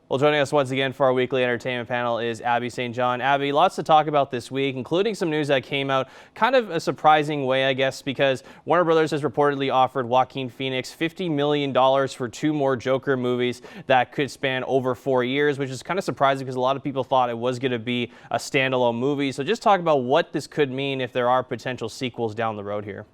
Well, joining us once again for our weekly entertainment panel is Abby St. John. Abby, lots to talk about this week, including some news that came out kind of a surprising way, I guess, because Warner Brothers has reportedly offered Joaquin Phoenix $50 million for 2 more Joker movies that could span over 4 years, which is kind of surprising because a lot of people thought it was going to be a standalone movie. So just talk about what this could mean if there are potential sequels down the road here.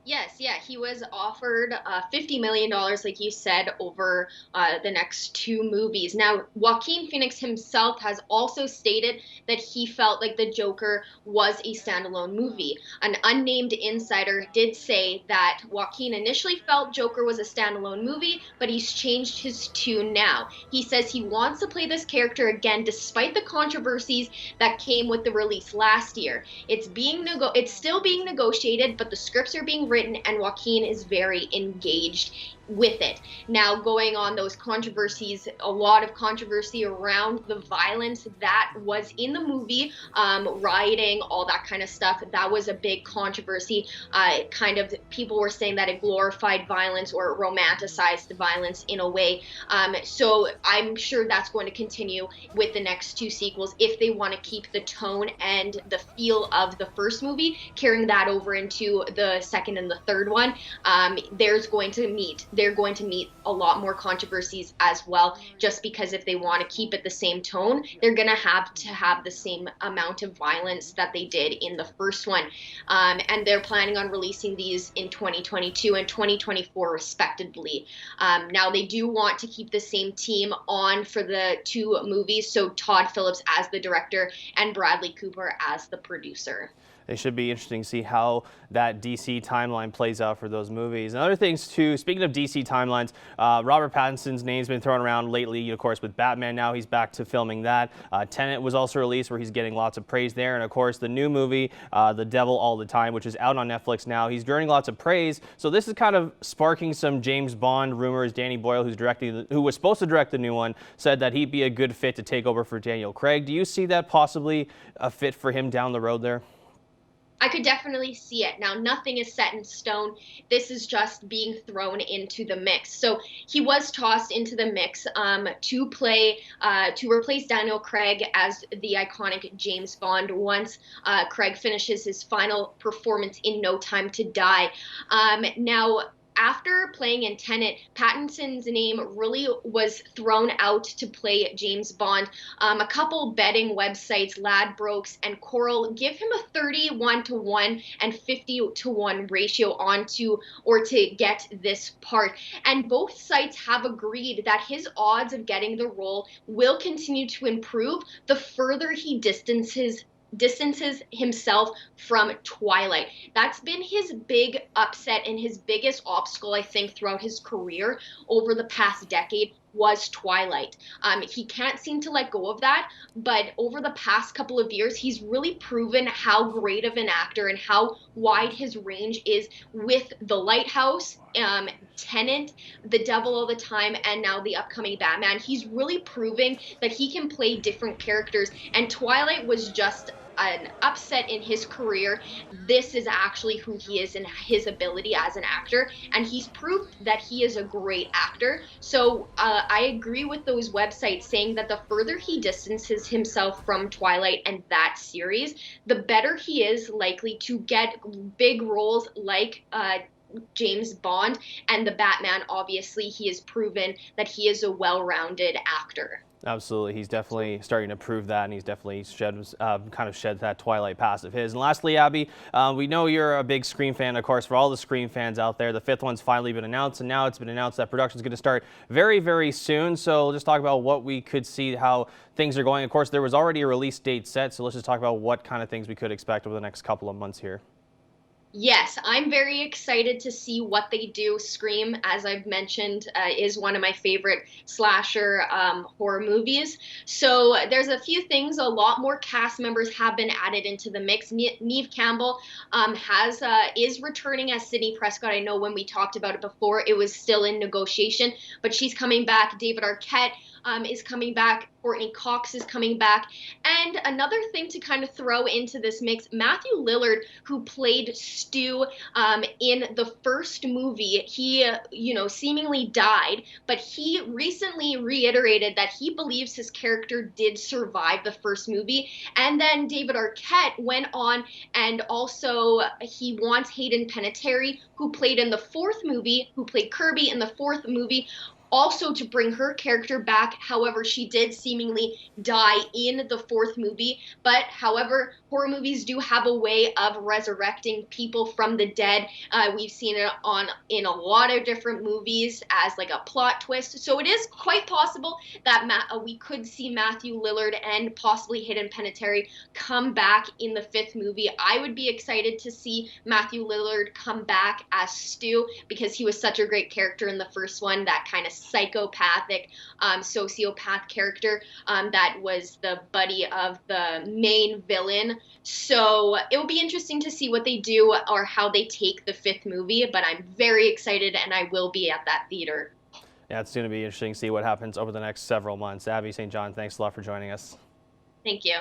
Yes, yeah, he was offered $50 million, like you said, over the next 2 movies. Now, Joaquin Phoenix himself has also stated that he felt like the Joker was a standalone movie. An unnamed insider did say that Joaquin initially felt Joker was a standalone movie, but he's changed his tune now. He says he wants to play this character again despite the controversies that came with the release last year. It's still being negotiated, but the scripts are being written and Joaquin is very engaged with it. Now, going on those controversies, a lot of controversy around the violence that was in the movie, rioting, all that kind of stuff. That was a big controversy. Kind of people were saying that it glorified violence or romanticized the violence in a way. So I'm sure that's going to continue with the next 2 sequels if they want to keep the tone and the feel of the first movie, carrying that over into the second and the third one. They're going to meet a lot more controversies as well, just because if they want to keep it the same tone, they're going to have the same amount of violence that they did in the first one. And they're planning on releasing these in 2022 and 2024 respectively. Now, they do want to keep the same team on for the 2 movies, so Todd Phillips as the director and Bradley Cooper as the producer. It should be interesting to see how that DC timeline plays out for those movies. And other things too, speaking of DC timelines, Robert Pattinson's name's been thrown around lately, of course, with Batman. Now he's back to filming that. Tenet was also released where he's getting lots of praise there. And of course, the new movie, The Devil All the Time, which is out on Netflix now, he's earning lots of praise. So this is kind of sparking some James Bond rumors. Danny Boyle, who was supposed to direct the new one, said that he'd be a good fit to take over for Daniel Craig. Do you see that possibly a fit for him down the road there? I could definitely see it. Now, nothing is set in stone. This is just being thrown into the mix. So he was tossed into the mix to replace Daniel Craig as the iconic James Bond once Craig finishes his final performance in No Time to Die. Now, after playing in Tenet, Pattinson's name really was thrown out to play James Bond. A couple betting websites, Ladbrokes and Coral, give him a 31-to-1 and 50-to-1 ratio to get this part. And both sites have agreed that his odds of getting the role will continue to improve the further he distances himself from Twilight. That's been his big upset and his biggest obstacle, I think, throughout his career over the past decade was Twilight. He can't seem to let go of that, but over the past couple of years, he's really proven how great of an actor and how wide his range is with The Lighthouse, Tenet, The Devil All the Time, and now the upcoming Batman. He's really proving that he can play different characters, and Twilight was just an upset in his career. This is actually who he is and his ability as an actor, and he's proved that he is a great actor. So I agree with those websites saying that the further he distances himself from Twilight and that series, the better he is likely to get big roles like James Bond and the Batman. Obviously, he has proven that he is a well-rounded actor. Absolutely. He's definitely starting to prove that, and he's definitely kind of shed that Twilight past of his. And lastly, Abby, we know you're a big Scream fan, of course. For all the Scream fans out there, the 5th one's finally been announced, and now it's been announced that production is going to start very, very soon. So just talk about what we could see, how things are going. Of course, there was already a release date set, so let's just talk about what kind of things we could expect over the next couple of months here. Yes, I'm very excited to see what they do. Scream, as I've mentioned, is one of my favorite slasher horror movies. So there's a few things. A lot more cast members have been added into the mix. Neve Campbell is returning as Sidney Prescott. I know when we talked about it before, it was still in negotiation, but she's coming back. David Arquette, is coming back. Courtney Cox is coming back. And another thing to kind of throw into this mix, Matthew Lillard, who played Stu in the first movie, he, seemingly died, but he recently reiterated that he believes his character did survive the first movie. And then David Arquette went on and also he wants Hayden Panettiere, who played in the fourth movie, who played Kirby in the fourth movie, also to bring her character back. However, she did seemingly die in the fourth movie. But however, horror movies do have a way of resurrecting people from the dead. We've seen it in a lot of different movies as like a plot twist. So it is quite possible that we could see Matthew Lillard and possibly Hayden Panettiere come back in the fifth movie. I would be excited to see Matthew Lillard come back as Stu because he was such a great character in the first one, that kind of psychopathic sociopath character that was the buddy of the main villain. So it will be interesting to see what they do or how they take the fifth movie, but I'm very excited and I will be at that theater. Yeah, it's going to be interesting to see what happens over the next several months. Abby St. John, thanks a lot for joining us. Thank you.